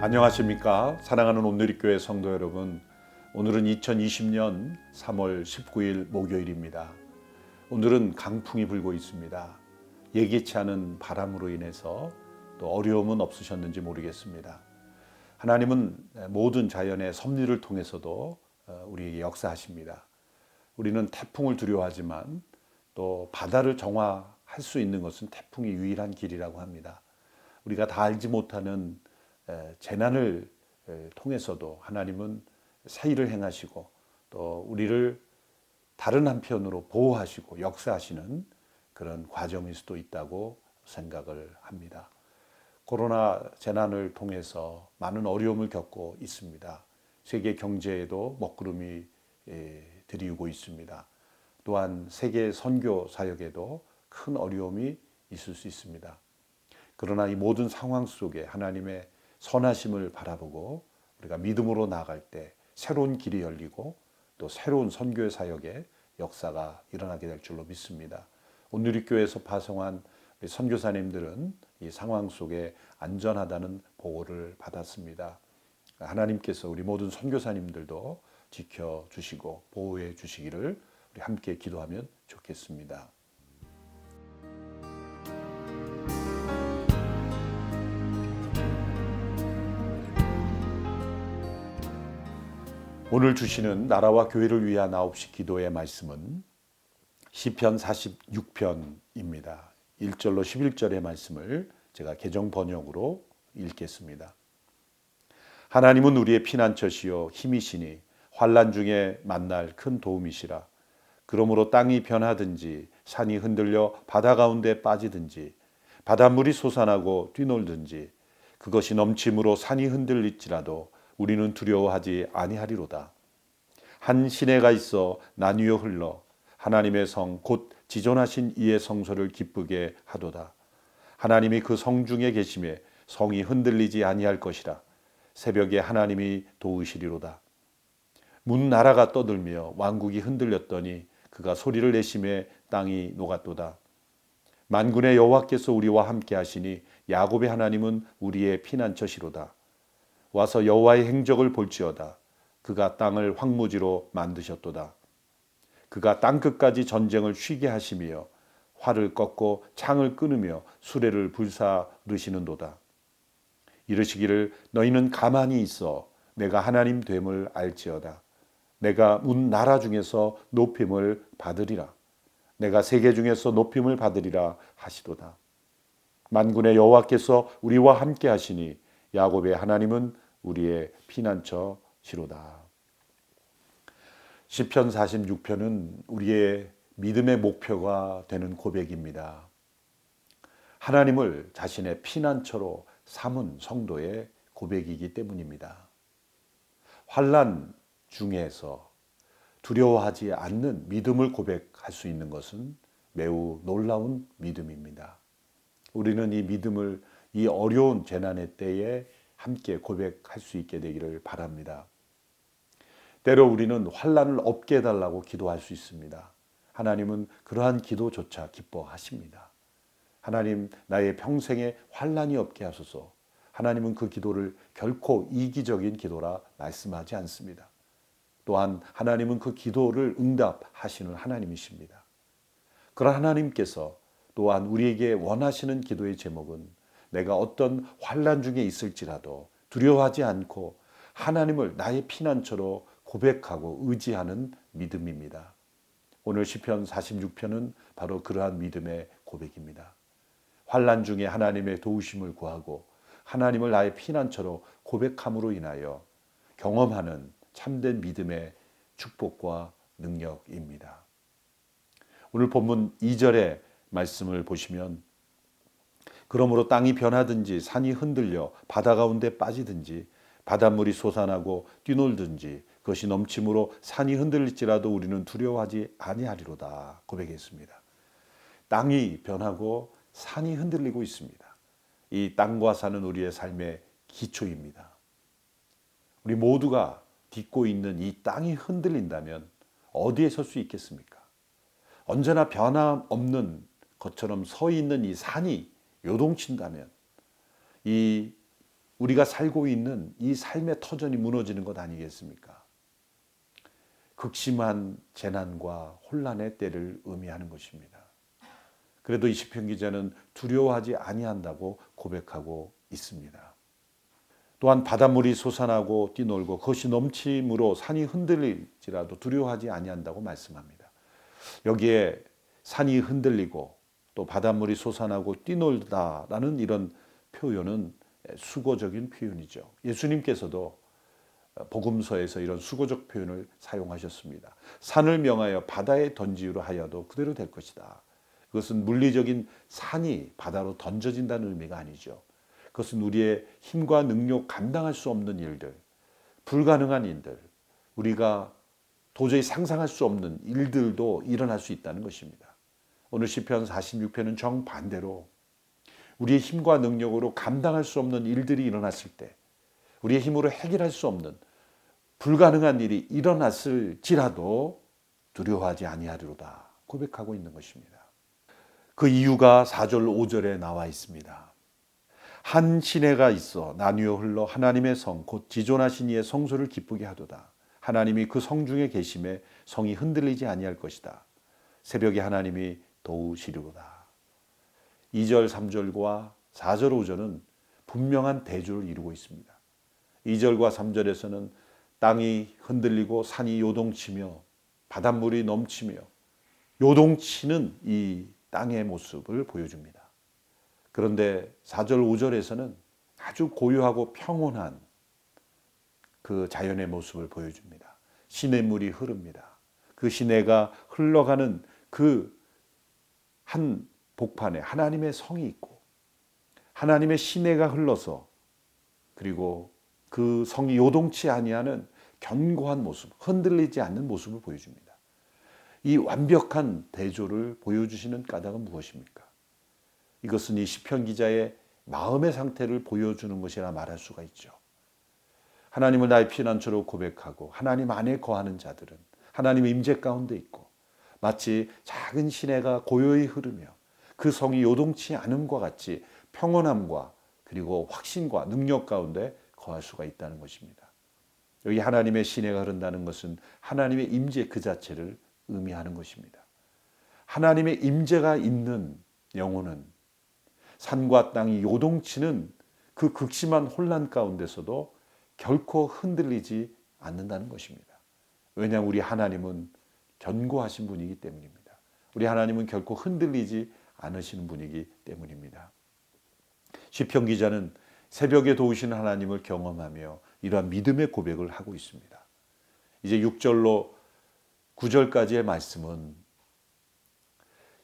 안녕하십니까? 사랑하는 온누리교회 성도 여러분, 오늘은 2020년 3월 19일 목요일입니다. 오늘은 강풍이 불고 있습니다. 예기치 않은 바람으로 인해서 또 어려움은 없으셨는지 모르겠습니다. 하나님은 모든 자연의 섭리를 통해서도 우리에게 역사하십니다. 우리는 태풍을 두려워하지만 또 바다를 정화할 수 있는 것은 태풍이 유일한 길이라고 합니다. 우리가 다 알지 못하는 재난을 통해서도 하나님은 새 일을 행하시고 또 우리를 다른 한편으로 보호하시고 역사하시는 그런 과정일 수도 있다고 생각을 합니다. 코로나 재난을 통해서 많은 어려움을 겪고 있습니다. 세계 경제에도 먹구름이 들이우고 있습니다. 또한 세계 선교 사역에도 큰 어려움이 있을 수 있습니다. 그러나 이 모든 상황 속에 하나님의 선하심을 바라보고 우리가 믿음으로 나아갈 때 새로운 길이 열리고 또 새로운 선교의 사역의 역사가 일어나게 될 줄로 믿습니다. 온누리교회에서 파송한 우리 선교사님들은 이 상황 속에 안전하다는 보고를 받았습니다. 하나님께서 우리 모든 선교사님들도 지켜주시고 보호해 주시기를 우리 함께 기도하면 좋겠습니다. 오늘 주시는 나라와 교회를 위한 9시 기도의 말씀은 시편 46편입니다. 1절로 11절의 말씀을 제가 개정 번역으로 읽겠습니다. 하나님은 우리의 피난처시요 힘이시니 환난 중에 만날 큰 도움이시라. 그러므로 땅이 변하든지 산이 흔들려 바다 가운데 빠지든지 바닷물이 솟아나고 뛰놀든지 그것이 넘침으로 산이 흔들릴지라도 우리는 두려워하지 아니하리로다. 한 시내가 있어 나뉘어 흘러 하나님의 성 곧 지존하신 이의 성소를 기쁘게 하도다. 하나님이 그 성 중에 계심에 성이 흔들리지 아니할 것이라. 새벽에 하나님이 도우시리로다. 문 나라가 떠들며 왕국이 흔들렸더니 그가 소리를 내심에 땅이 녹았도다. 만군의 여호와께서 우리와 함께 하시니 야곱의 하나님은 우리의 피난처시로다. 와서 여호와의 행적을 볼지어다. 그가 땅을 황무지로 만드셨도다. 그가 땅끝까지 전쟁을 쉬게 하시며 활을 꺾고 창을 끊으며 수레를 불사르시는도다. 이르시기를 너희는 가만히 있어 내가 하나님 됨을 알지어다. 내가 문 나라 중에서 높임을 받으리라. 내가 세계 중에서 높임을 받으리라 하시도다. 만군의 여호와께서 우리와 함께 하시니 야곱의 하나님은 우리의 피난처시로다. 시편 46편은 우리의 믿음의 목표가 되는 고백입니다. 하나님을 자신의 피난처로 삼은 성도의 고백이기 때문입니다. 환난 중에서 두려워하지 않는 믿음을 고백할 수 있는 것은 매우 놀라운 믿음입니다. 우리는 이 믿음을 이 어려운 재난의 때에 함께 고백할 수 있게 되기를 바랍니다. 때로 우리는 환난을 없게 해달라고 기도할 수 있습니다. 하나님은 그러한 기도조차 기뻐하십니다. 하나님 나의 평생에 환난이 없게 하소서. 하나님은 그 기도를 결코 이기적인 기도라 말씀하지 않습니다. 또한 하나님은 그 기도를 응답하시는 하나님이십니다. 그러나 하나님께서 또한 우리에게 원하시는 기도의 제목은 내가 어떤 환난 중에 있을지라도 두려워하지 않고 하나님을 나의 피난처로 고백하고 의지하는 믿음입니다. 오늘 시편 46편은 바로 그러한 믿음의 고백입니다. 환난 중에 하나님의 도우심을 구하고 하나님을 나의 피난처로 고백함으로 인하여 경험하는 참된 믿음의 축복과 능력입니다. 오늘 본문 2절의 말씀을 보시면 그러므로 땅이 변하든지 산이 흔들려 바다 가운데 빠지든지 바닷물이 솟아나고 뛰놀든지 그것이 넘침으로 산이 흔들릴지라도 우리는 두려워하지 아니하리로다 고백했습니다. 땅이 변하고 산이 흔들리고 있습니다. 이 땅과 산은 우리의 삶의 기초입니다. 우리 모두가 딛고 있는 이 땅이 흔들린다면 어디에 설 수 있겠습니까? 언제나 변함없는 것처럼 서 있는 이 산이 요동친다면 이 우리가 살고 있는 이 삶의 터전이 무너지는 것 아니겠습니까? 극심한 재난과 혼란의 때를 의미하는 것입니다. 그래도 이 시편 기자는 두려워하지 아니한다고 고백하고 있습니다. 또한 바닷물이 솟아나고 뛰놀고 그것이 넘침으로 산이 흔들릴지라도 두려워하지 아니한다고 말씀합니다. 여기에 산이 흔들리고 또 바닷물이 솟아나고 뛰놀다라는 이런 표현은 수고적인 표현이죠. 예수님께서도 복음서에서 이런 수고적 표현을 사용하셨습니다. 산을 명하여 바다에 던지우려 하여도 그대로 될 것이다. 그것은 물리적인 산이 바다로 던져진다는 의미가 아니죠. 그것은 우리의 힘과 능력 감당할 수 없는 일들, 불가능한 일들, 우리가 도저히 상상할 수 없는 일들도 일어날 수 있다는 것입니다. 오늘 시편 46편은 정반대로 우리의 힘과 능력으로 감당할 수 없는 일들이 일어났을 때, 우리의 힘으로 해결할 수 없는 불가능한 일이 일어났을지라도 두려워하지 아니하리로다 고백하고 있는 것입니다. 그 이유가 4절 5절에 나와 있습니다. 한 시내가 있어 나뉘어 흘러 하나님의 성 곧 지존하신 이의 성소를 기쁘게 하도다. 하나님이 그 성 중에 계심에 성이 흔들리지 아니할 것이다. 새벽에 하나님이 도우시리로다. 2절 3절과 4절 5절은 분명한 대조를 이루고 있습니다. 2절과 3절에서는 땅이 흔들리고 산이 요동치며 바닷물이 넘치며 요동치는 이 땅의 모습을 보여줍니다. 그런데 4절 5절에서는 아주 고요하고 평온한 그 자연의 모습을 보여줍니다. 시냇물이 흐릅니다. 그 시내가 흘러가는 그 한 복판에 하나님의 성이 있고 하나님의 시내가 흘러서 그리고 그 성이 요동치 아니하는 견고한 모습, 흔들리지 않는 모습을 보여줍니다. 이 완벽한 대조를 보여주시는 까닭은 무엇입니까? 이것은 이 시편 기자의 마음의 상태를 보여주는 것이라 말할 수가 있죠. 하나님을 나의 피난처로 고백하고 하나님 안에 거하는 자들은 하나님의 임재 가운데 있고 마치 작은 시내가 고요히 흐르며 그 성이 요동치 않음과 같이 평온함과 그리고 확신과 능력 가운데 거할 수가 있다는 것입니다. 여기 하나님의 시내가 흐른다는 것은 하나님의 임재 그 자체를 의미하는 것입니다. 하나님의 임재가 있는 영혼은 산과 땅이 요동치는 그 극심한 혼란 가운데서도 결코 흔들리지 않는다는 것입니다. 왜냐하면 우리 하나님은 견고하신 분이기 때문입니다. 우리 하나님은 결코 흔들리지 않으시는 분이기 때문입니다. 시편 기자는 새벽에 도우시는 하나님을 경험하며 이러한 믿음의 고백을 하고 있습니다. 이제 6절로 9절까지의 말씀은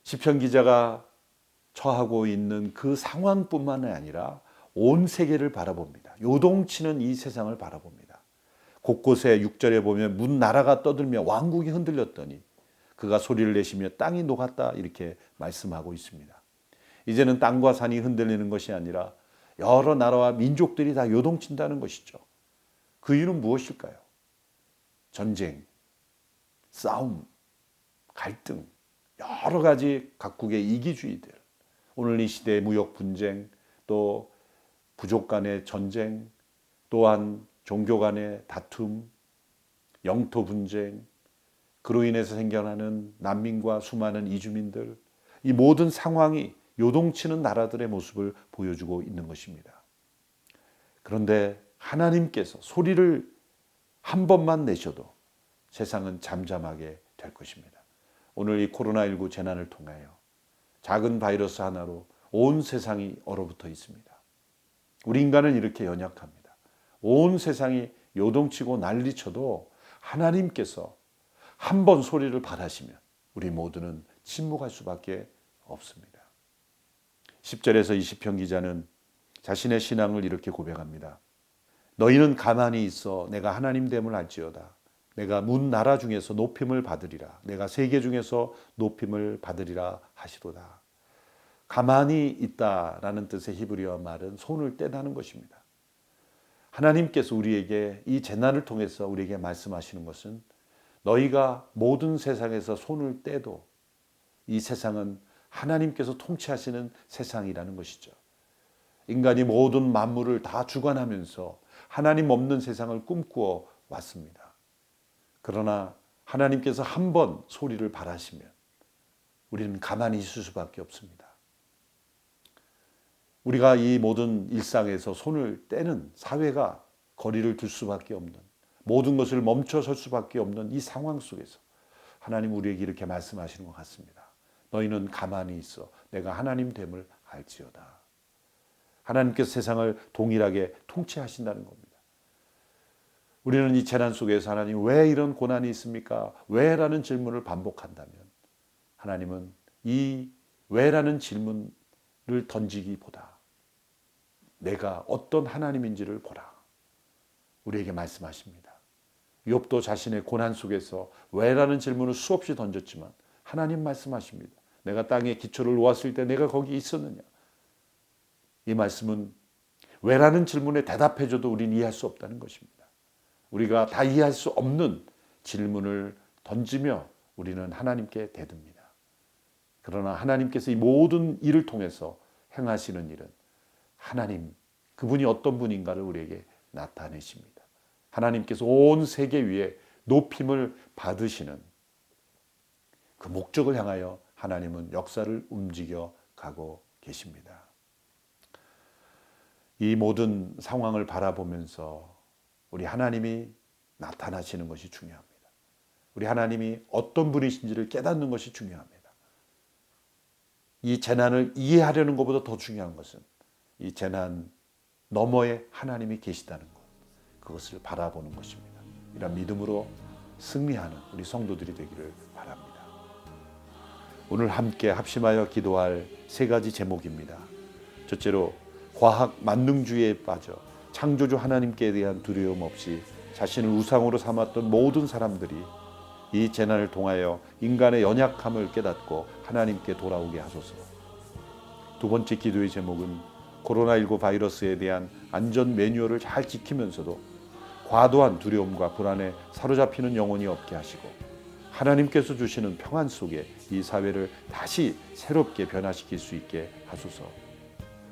시편 기자가 처하고 있는 그 상황뿐만 아니라 온 세계를 바라봅니다. 요동치는 이 세상을 바라봅니다. 곳곳에 6절에 보면 문 나라가 떠들며 왕국이 흔들렸더니 그가 소리를 내시며 땅이 녹았다 이렇게 말씀하고 있습니다. 이제는 땅과 산이 흔들리는 것이 아니라 여러 나라와 민족들이 다 요동친다는 것이죠. 그 이유는 무엇일까요? 전쟁, 싸움, 갈등, 여러 가지 각국의 이기주의들, 오늘 이 시대의 무역 분쟁, 또 부족 간의 전쟁, 또한 종교 간의 다툼, 영토 분쟁, 그로 인해서 생겨나는 난민과 수많은 이주민들, 이 모든 상황이 요동치는 나라들의 모습을 보여주고 있는 것입니다. 그런데 하나님께서 소리를 한 번만 내셔도 세상은 잠잠하게 될 것입니다. 오늘 이 코로나19 재난을 통하여 작은 바이러스 하나로 온 세상이 얼어붙어 있습니다. 우리 인간은 이렇게 연약합니다. 온 세상이 요동치고 난리쳐도 하나님께서 한 번 소리를 발하시면 우리 모두는 침묵할 수밖에 없습니다. 10절에서 이 시편 기자는 자신의 신앙을 이렇게 고백합니다. 너희는 가만히 있어 내가 하나님 됨을 알지어다. 내가 문 나라 중에서 높임을 받으리라. 내가 세계 중에서 높임을 받으리라 하시도다. 가만히 있다라는 뜻의 히브리어 말은 손을 떼다는 것입니다. 하나님께서 우리에게 이 재난을 통해서 우리에게 말씀하시는 것은 너희가 모든 세상에서 손을 떼도 이 세상은 하나님께서 통치하시는 세상이라는 것이죠. 인간이 모든 만물을 다 주관하면서 하나님 없는 세상을 꿈꾸어 왔습니다. 그러나 하나님께서 한 번 소리를 발하시면 우리는 가만히 있을 수밖에 없습니다. 우리가 이 모든 일상에서 손을 떼는, 사회가 거리를 둘 수밖에 없는, 모든 것을 멈춰설 수밖에 없는 이 상황 속에서 하나님 우리에게 이렇게 말씀하시는 것 같습니다. 너희는 가만히 있어 내가 하나님 됨을 알지어다. 하나님께서 세상을 동일하게 통치하신다는 겁니다. 우리는 이 재난 속에서 하나님 왜 이런 고난이 있습니까? 왜? 라는 질문을 반복한다면 하나님은 이 왜라는 질문을 던지기보다 내가 어떤 하나님인지를 보라, 우리에게 말씀하십니다. 욥도 자신의 고난 속에서 왜라는 질문을 수없이 던졌지만 하나님 말씀하십니다. 내가 땅에 기초를 놓았을 때 내가 거기 있었느냐. 이 말씀은 왜라는 질문에 대답해줘도 우리는 이해할 수 없다는 것입니다. 우리가 다 이해할 수 없는 질문을 던지며 우리는 하나님께 대듭니다. 그러나 하나님께서 이 모든 일을 통해서 행하시는 일은 하나님, 그분이 어떤 분인가를 우리에게 나타내십니다. 하나님께서 온 세계 위에 높임을 받으시는 그 목적을 향하여 하나님은 역사를 움직여 가고 계십니다. 이 모든 상황을 바라보면서 우리 하나님이 나타나시는 것이 중요합니다. 우리 하나님이 어떤 분이신지를 깨닫는 것이 중요합니다. 이 재난을 이해하려는 것보다 더 중요한 것은 이 재난 너머에 하나님이 계시다는 것, 그것을 바라보는 것입니다. 이런 믿음으로 승리하는 우리 성도들이 되기를 바랍니다. 오늘 함께 합심하여 기도할 세 가지 제목입니다. 첫째로 과학 만능주의에 빠져 창조주 하나님께 대한 두려움 없이 자신을 우상으로 삼았던 모든 사람들이 이 재난을 통하여 인간의 연약함을 깨닫고 하나님께 돌아오게 하소서. 두 번째 기도의 제목은 코로나19 바이러스에 대한 안전 매뉴얼을 잘 지키면서도 과도한 두려움과 불안에 사로잡히는 영혼이 없게 하시고 하나님께서 주시는 평안 속에 이 사회를 다시 새롭게 변화시킬 수 있게 하소서.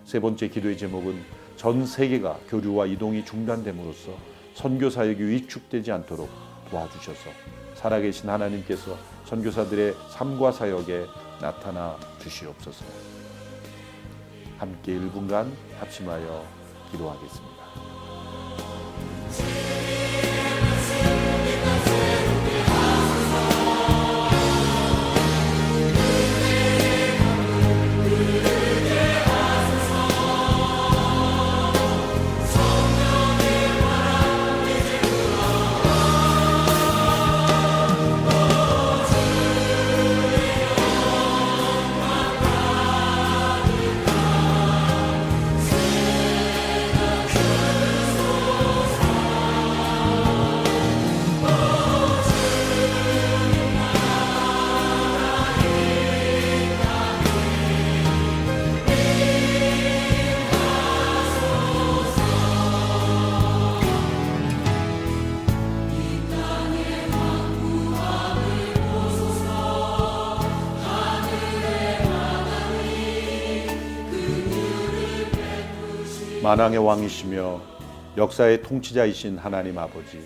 세 번째 기도의 제목은 전 세계가 교류와 이동이 중단됨으로써 선교 사역이 위축되지 않도록 도와주셔서 살아계신 하나님께서 선교사들의 삶과 사역에 나타나 주시옵소서. 함께 1분간 합심하여 기도하겠습니다. 만왕의 왕이시며 역사의 통치자이신 하나님 아버지,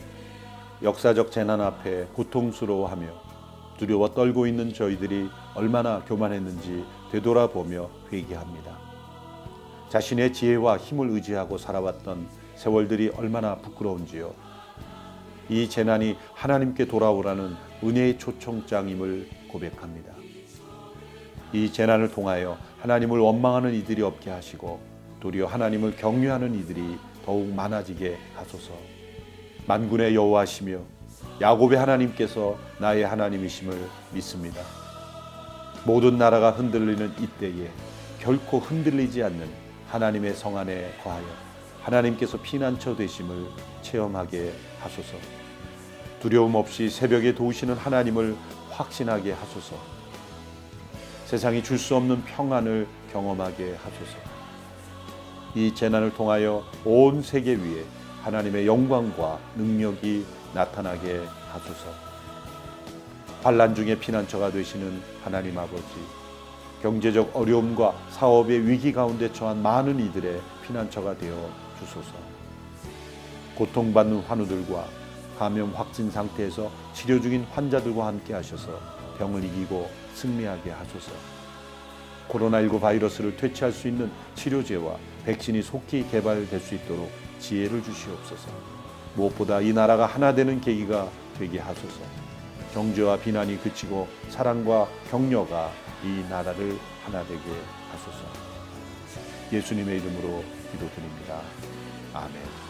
역사적 재난 앞에 고통스러워하며 두려워 떨고 있는 저희들이 얼마나 교만했는지 되돌아보며 회개합니다. 자신의 지혜와 힘을 의지하고 살아왔던 세월들이 얼마나 부끄러운지요. 이 재난이 하나님께 돌아오라는 은혜의 초청장임을 고백합니다. 이 재난을 통하여 하나님을 원망하는 이들이 없게 하시고 도리어 하나님을 경외하는 이들이 더욱 많아지게 하소서. 만군의 여호와시며 야곱의 하나님께서 나의 하나님이심을 믿습니다. 모든 나라가 흔들리는 이때에 결코 흔들리지 않는 하나님의 성 안에 거하여 하나님께서 피난처 되심을 체험하게 하소서. 두려움 없이 새벽에 도우시는 하나님을 확신하게 하소서. 세상이 줄 수 없는 평안을 경험하게 하소서. 이 재난을 통하여 온 세계 위에 하나님의 영광과 능력이 나타나게 하소서. 환난 중에 피난처가 되시는 하나님 아버지, 경제적 어려움과 사업의 위기 가운데 처한 많은 이들의 피난처가 되어 주소서. 고통받는 환우들과 감염 확진 상태에서 치료 중인 환자들과 함께 하셔서 병을 이기고 승리하게 하소서. 코로나19 바이러스를 퇴치할 수 있는 치료제와 백신이 속히 개발될 수 있도록 지혜를 주시옵소서. 무엇보다 이 나라가 하나 되는 계기가 되게 하소서. 경제와 비난이 그치고 사랑과 격려가 이 나라를 하나 되게 하소서. 예수님의 이름으로 기도드립니다. 아멘.